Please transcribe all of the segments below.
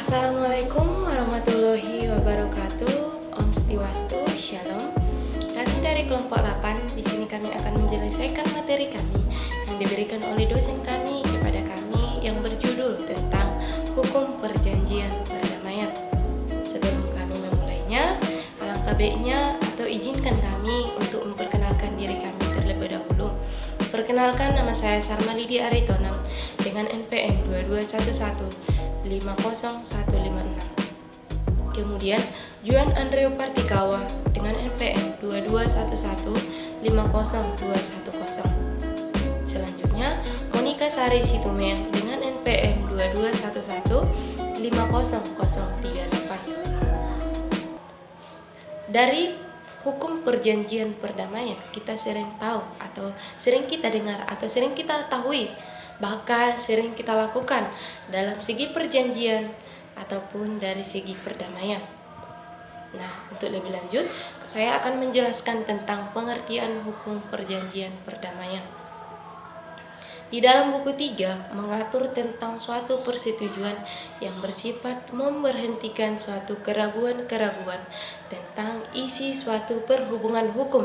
Assalamualaikum warahmatullahi wabarakatuh. Om Swastiastu, Shalom. Kami dari kelompok 8. Di sini kami akan menyelesaikan materi kami yang diberikan oleh dosen kami kepada kami yang berjudul tentang hukum perjanjian perdamaian. Sebelum kami memulainya, alangkah baiknya atau izinkan kami untuk memperkenalkan diri kami terlebih dahulu. Perkenalkan, nama saya Sarma Lydia Aritonang dengan NPM 221150156. Kemudian Juan Andreo Partikawa dengan NPM 221150210. Selanjutnya Monica Sari Situmeng dengan NPM 221150038. Dari hukum perjanjian perdamaian kita sering tahu atau sering kita dengar atau sering kita ketahui, bahkan sering kita lakukan dalam segi perjanjian ataupun dari segi perdamaian. Nah, untuk lebih lanjut, saya akan menjelaskan tentang pengertian hukum perjanjian perdamaian. Di dalam buku 3 mengatur tentang suatu persetujuan yang bersifat memberhentikan suatu keraguan-keraguan tentang isi suatu perhubungan hukum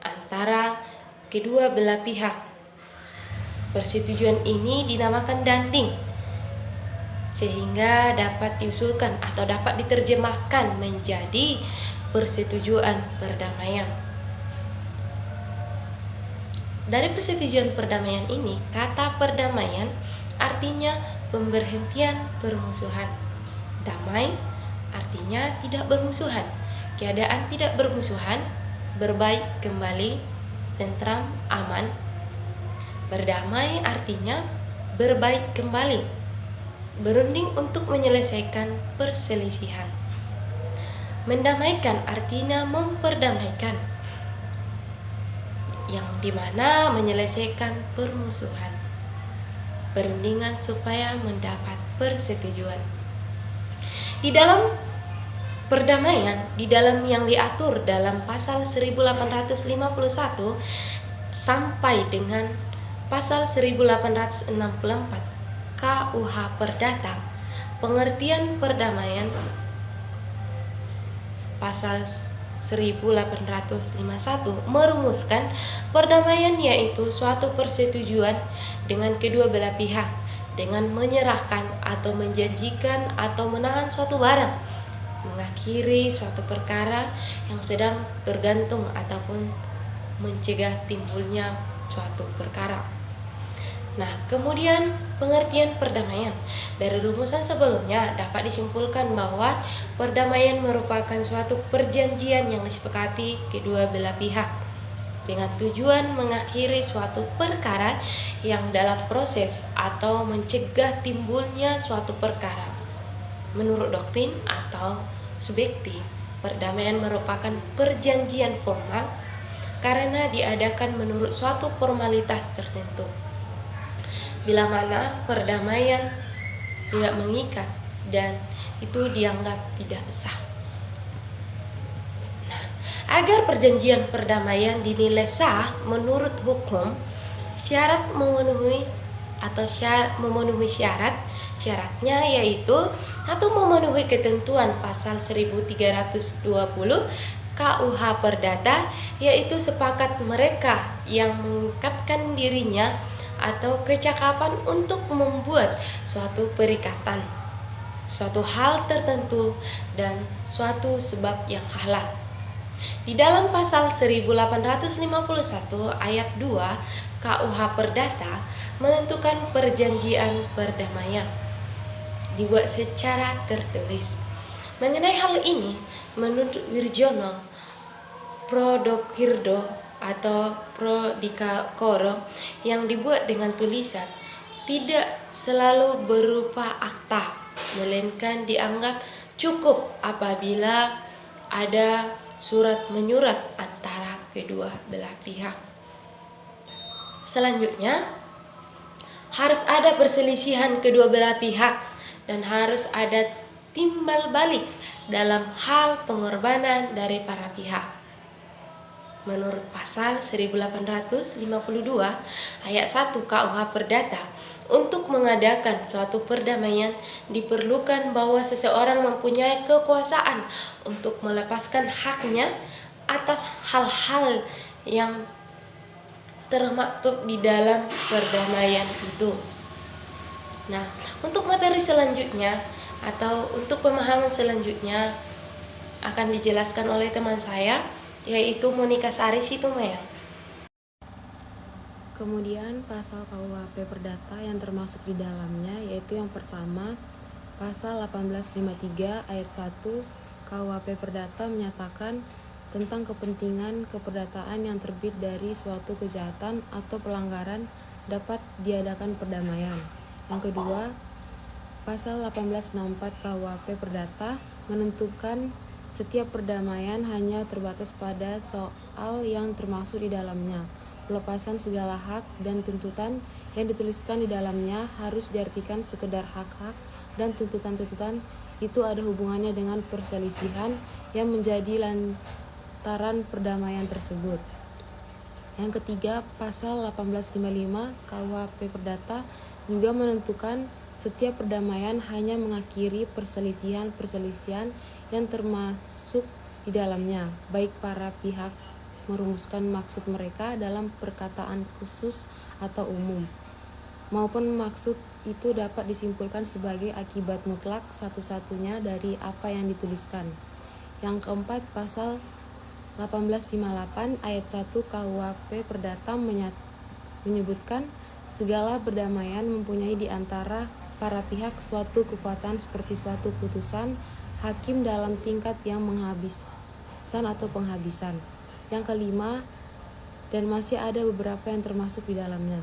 antara kedua belah pihak. Persetujuan ini dinamakan danding, sehingga dapat diusulkan atau dapat diterjemahkan menjadi persetujuan perdamaian. Dari persetujuan perdamaian ini, kata perdamaian artinya pemberhentian permusuhan. Damai artinya tidak bermusuhan, keadaan tidak bermusuhan, berbaik kembali, tentram, aman. Berdamai artinya berbaik kembali, berunding untuk menyelesaikan perselisihan. Mendamaikan artinya memperdamaikan, yang dimana menyelesaikan permusuhan, perundingan supaya mendapat persetujuan. Di dalam perdamaian, di dalam yang diatur dalam pasal 1851 sampai dengan pasal 1864 KUH Perdata, pengertian perdamaian pasal 1851 merumuskan perdamaian yaitu suatu persetujuan dengan kedua belah pihak dengan menyerahkan atau menjanjikan atau menahan suatu barang, mengakhiri suatu perkara yang sedang tergantung ataupun mencegah timbulnya suatu perkara. Nah, kemudian pengertian perdamaian dari rumusan sebelumnya dapat disimpulkan bahwa perdamaian merupakan suatu perjanjian yang disepakati kedua belah pihak dengan tujuan mengakhiri suatu perkara yang dalam proses atau mencegah timbulnya suatu perkara. Menurut doktrin atau subjektif, perdamaian merupakan perjanjian formal karena diadakan menurut suatu formalitas tertentu. Bila mana perdamaian tidak mengikat dan itu dianggap tidak sah. Nah, agar perjanjian perdamaian dinilai sah menurut hukum, syarat memenuhi atau memenuhi syaratnya yaitu satu, memenuhi ketentuan pasal 1320 KUH Perdata, yaitu sepakat mereka yang mengikatkan dirinya atau kecakapan untuk membuat suatu perikatan, suatu hal tertentu dan suatu sebab yang halal. Di dalam pasal 1851 ayat 2 KUH Perdata menentukan perjanjian perdamaian dibuat secara tertulis. Mengenai hal ini, menurut Wirjono Prodokirdo atau Prodikakoro yang dibuat dengan tulisan tidak selalu berupa akta, melainkan dianggap cukup apabila ada surat menyurat antara kedua belah pihak. Selanjutnya, harus ada perselisihan kedua belah pihak dan harus ada timbal balik dalam hal pengorbanan dari para pihak. Menurut pasal 1852 ayat 1 KUH Perdata, Untuk mengadakan suatu perdamaian, diperlukan bahwa seseorang mempunyai kekuasaan untuk melepaskan haknya atas hal-hal yang termaktub di dalam perdamaian itu. Nah, untuk materi selanjutnya atau untuk pemahaman selanjutnya akan dijelaskan oleh teman saya, yaitu Monika Sari Situmaya. Kemudian pasal KUHP Perdata yang termasuk di dalamnya yaitu yang pertama, pasal 1853 ayat 1 KUHP Perdata menyatakan tentang kepentingan keperdataan yang terbit dari suatu kejahatan atau pelanggaran dapat diadakan perdamaian. Yang kedua, pasal 1864 KUHP Perdata menentukan setiap perdamaian hanya terbatas pada soal yang termasuk di dalamnya. Pelepasan segala hak dan tuntutan yang dituliskan di dalamnya harus diartikan sekedar hak-hak dan tuntutan-tuntutan itu ada hubungannya dengan perselisihan yang menjadi lantaran perdamaian tersebut. Yang ketiga, pasal 1855 KUHP Perdata juga menentukan setiap perdamaian hanya mengakhiri perselisihan-perselisihan yang termasuk di dalamnya, baik para pihak merumuskan maksud mereka dalam perkataan khusus atau umum, maupun maksud itu dapat disimpulkan sebagai akibat mutlak satu-satunya dari apa yang dituliskan. Yang keempat, pasal 1858 ayat 1 KUHP Perdata menyebutkan segala perdamaian mempunyai di antara para pihak suatu kekuatan seperti suatu putusan hakim dalam tingkat yang menghabisan atau penghabisan. Yang kelima, dan masih ada beberapa yang termasuk di dalamnya.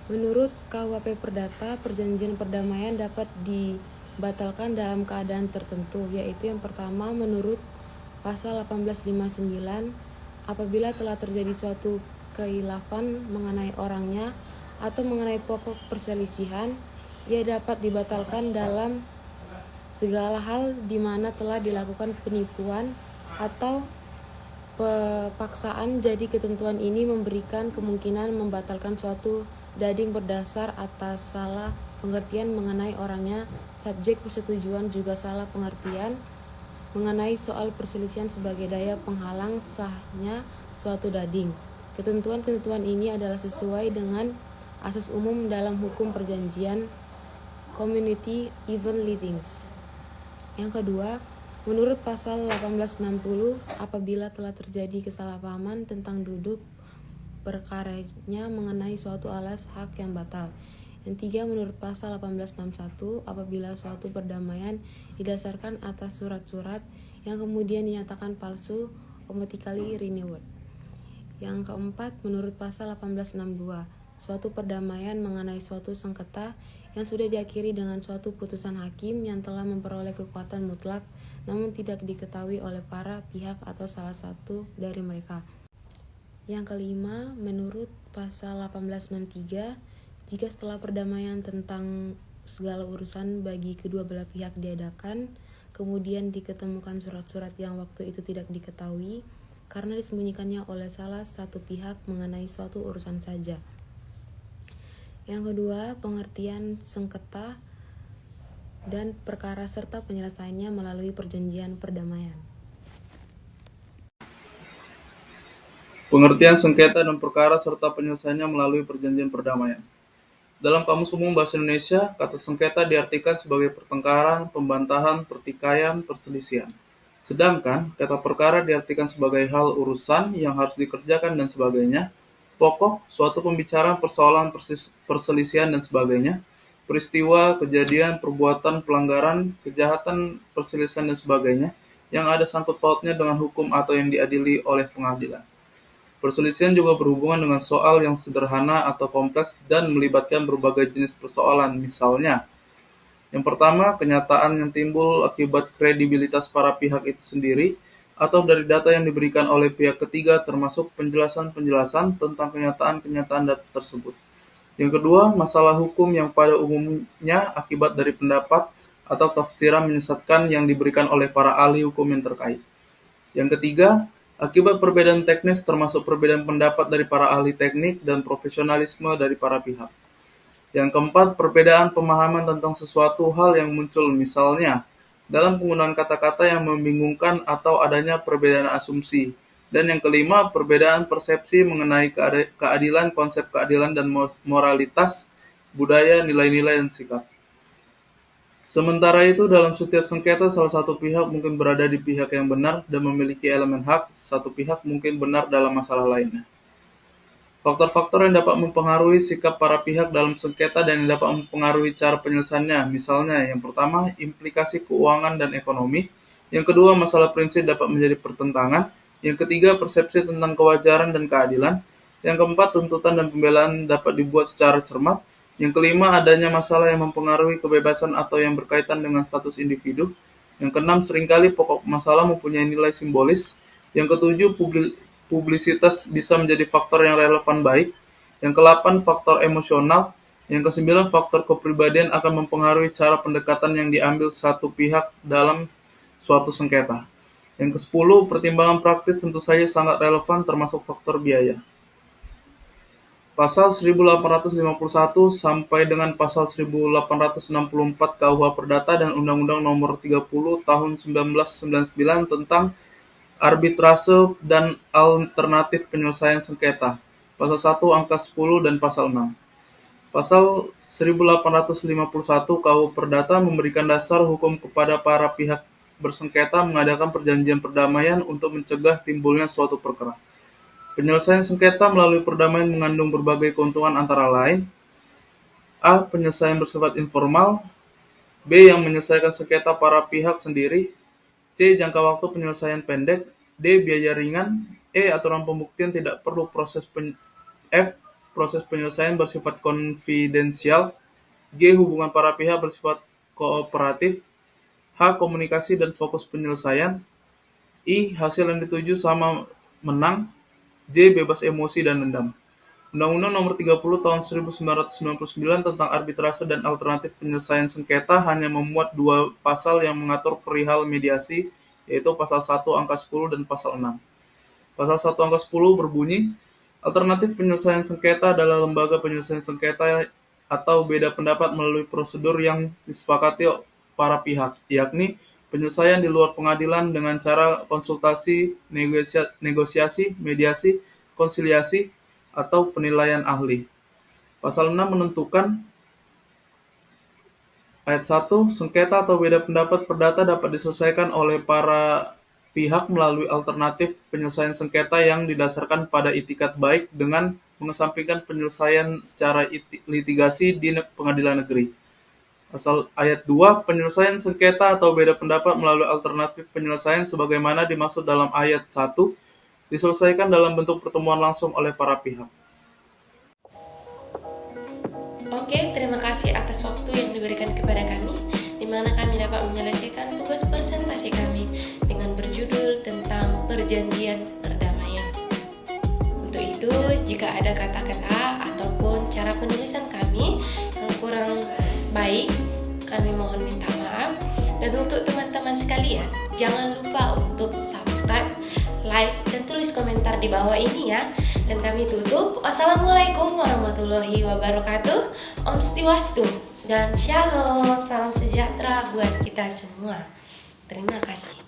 Menurut KUHP Perdata, perjanjian perdamaian dapat dibatalkan dalam keadaan tertentu, yaitu yang pertama menurut pasal 1859, apabila telah terjadi suatu kekhilafan mengenai orangnya atau mengenai pokok perselisihan, ia dapat dibatalkan dalam segala hal di mana telah dilakukan penipuan atau paksaan. Jadi ketentuan ini memberikan kemungkinan membatalkan suatu dading berdasar atas salah pengertian mengenai orangnya. Subjek persetujuan juga salah pengertian mengenai soal perselisihan sebagai daya penghalang sahnya suatu dading. Ketentuan-ketentuan ini adalah sesuai dengan asas umum dalam hukum perjanjian community even leadings. Yang kedua, menurut pasal 1860, apabila telah terjadi kesalahpahaman tentang duduk perkaranya mengenai suatu alas hak yang batal. Yang tiga, menurut pasal 1861, apabila suatu perdamaian didasarkan atas surat-surat yang kemudian dinyatakan palsu, automatically renewed. Yang keempat, menurut pasal 1862, suatu perdamaian mengenai suatu sengketa yang sudah diakhiri dengan suatu putusan hakim yang telah memperoleh kekuatan mutlak namun tidak diketahui oleh para pihak atau salah satu dari mereka. Yang kelima, menurut pasal 1863, jika setelah perdamaian tentang segala urusan bagi kedua belah pihak diadakan, kemudian diketemukan surat-surat yang waktu itu tidak diketahui karena disembunyikannya oleh salah satu pihak mengenai suatu urusan saja. Yang kedua, pengertian sengketa dan perkara serta penyelesaiannya melalui perjanjian perdamaian. Pengertian sengketa dan perkara serta penyelesaiannya melalui perjanjian perdamaian. Dalam Kamus Umum Bahasa Indonesia, kata sengketa diartikan sebagai pertengkaran, pembantahan, pertikaian, perselisihan. Sedangkan kata perkara diartikan sebagai hal urusan yang harus dikerjakan dan sebagainya, pokok, suatu pembicaraan persoalan perselisihan dan sebagainya, peristiwa, kejadian, perbuatan, pelanggaran, kejahatan, perselisihan dan sebagainya, yang ada sangkut pautnya dengan hukum atau yang diadili oleh pengadilan. Perselisihan juga berhubungan dengan soal yang sederhana atau kompleks dan melibatkan berbagai jenis persoalan. Misalnya, yang pertama, kenyataan yang timbul akibat kredibilitas para pihak itu sendiri atau dari data yang diberikan oleh pihak ketiga termasuk penjelasan-penjelasan tentang kenyataan-kenyataan data tersebut. Yang kedua, masalah hukum yang pada umumnya akibat dari pendapat atau tafsiran menyesatkan yang diberikan oleh para ahli hukum yang terkait. Yang ketiga, akibat perbedaan teknis termasuk perbedaan pendapat dari para ahli teknik dan profesionalisme dari para pihak. Yang keempat, perbedaan pemahaman tentang sesuatu hal yang muncul, misalnya dalam penggunaan kata-kata yang membingungkan atau adanya perbedaan asumsi. Dan yang kelima, perbedaan persepsi mengenai keadilan, konsep keadilan dan moralitas, budaya, nilai-nilai, dan sikap. Sementara itu, dalam setiap sengketa, salah satu pihak mungkin berada di pihak yang benar dan memiliki elemen hak, satu pihak mungkin benar dalam masalah lainnya. Faktor-faktor yang dapat mempengaruhi sikap para pihak dalam sengketa dan yang dapat mempengaruhi cara penyelesaiannya, misalnya yang pertama, implikasi keuangan dan ekonomi, yang kedua, masalah prinsip dapat menjadi pertentangan, yang ketiga, persepsi tentang kewajaran dan keadilan, yang keempat, tuntutan dan pembelaan dapat dibuat secara cermat, yang kelima, adanya masalah yang mempengaruhi kebebasan atau yang berkaitan dengan status individu. Yang keenam, seringkali pokok masalah mempunyai nilai simbolis. Yang ketujuh, publisitas bisa menjadi faktor yang relevan baik. Yang kedelapan, faktor emosional. Yang kesembilan, faktor kepribadian akan mempengaruhi cara pendekatan yang diambil satu pihak dalam suatu sengketa. Yang kesepuluh, pertimbangan praktis tentu saja sangat relevan termasuk faktor biaya. Pasal 1851 sampai dengan Pasal 1864 KUH Perdata dan Undang-Undang Nomor 30 Tahun 1999 tentang arbitrase dan alternatif penyelesaian sengketa. Pasal 1 angka 10 dan Pasal 6. Pasal 1851 KUH Perdata memberikan dasar hukum kepada para pihak bersengketa mengadakan perjanjian perdamaian untuk mencegah timbulnya suatu perkara. Penyelesaian sengketa melalui perdamaian mengandung berbagai keuntungan antara lain: A. Penyelesaian bersifat informal. B. Yang menyelesaikan sengketa para pihak sendiri. C. Jangka waktu penyelesaian pendek. D. Biaya ringan. E. Aturan pembuktian tidak perlu F. Proses penyelesaian bersifat konfidensial. G. Hubungan para pihak bersifat kooperatif. H. Komunikasi dan fokus penyelesaian. I. Hasil yang dituju sama menang. J. Bebas emosi dan dendam. Undang-Undang Nomor 30 Tahun 1999 tentang arbitrase dan alternatif penyelesaian sengketa hanya memuat dua pasal yang mengatur perihal mediasi, yaitu Pasal 1 angka 10 dan Pasal 6. Pasal 1 angka 10 berbunyi, alternatif penyelesaian sengketa adalah lembaga penyelesaian sengketa atau beda pendapat melalui prosedur yang disepakati para pihak, yakni penyelesaian di luar pengadilan dengan cara konsultasi, negosiasi, mediasi, konsiliasi, atau penilaian ahli. Pasal 6 menentukan ayat 1, sengketa atau beda pendapat perdata dapat diselesaikan oleh para pihak melalui alternatif penyelesaian sengketa yang didasarkan pada itikat baik dengan mengesampingkan penyelesaian secara litigasi di pengadilan negeri. Pasal ayat 2, penyelesaian sengketa atau beda pendapat melalui alternatif penyelesaian sebagaimana dimaksud dalam ayat 1 diselesaikan dalam bentuk pertemuan langsung oleh para pihak. Oke, terima kasih atas waktu yang diberikan kepada kami, di mana kami dapat menyelesaikan tugas presentasi kami dengan berjudul tentang perjanjian perdamaian. Untuk itu, jika ada kata-kata ataupun cara penulisan kami yang kurang baik, kami mohon minta maaf. Dan untuk teman-teman sekalian, jangan lupa untuk subscribe, like, dan tulis komentar di bawah ini ya. Dan kami tutup. Wassalamualaikum warahmatullahi wabarakatuh. Om Swastiastu dan Shalom. Salam sejahtera buat kita semua. Terima kasih.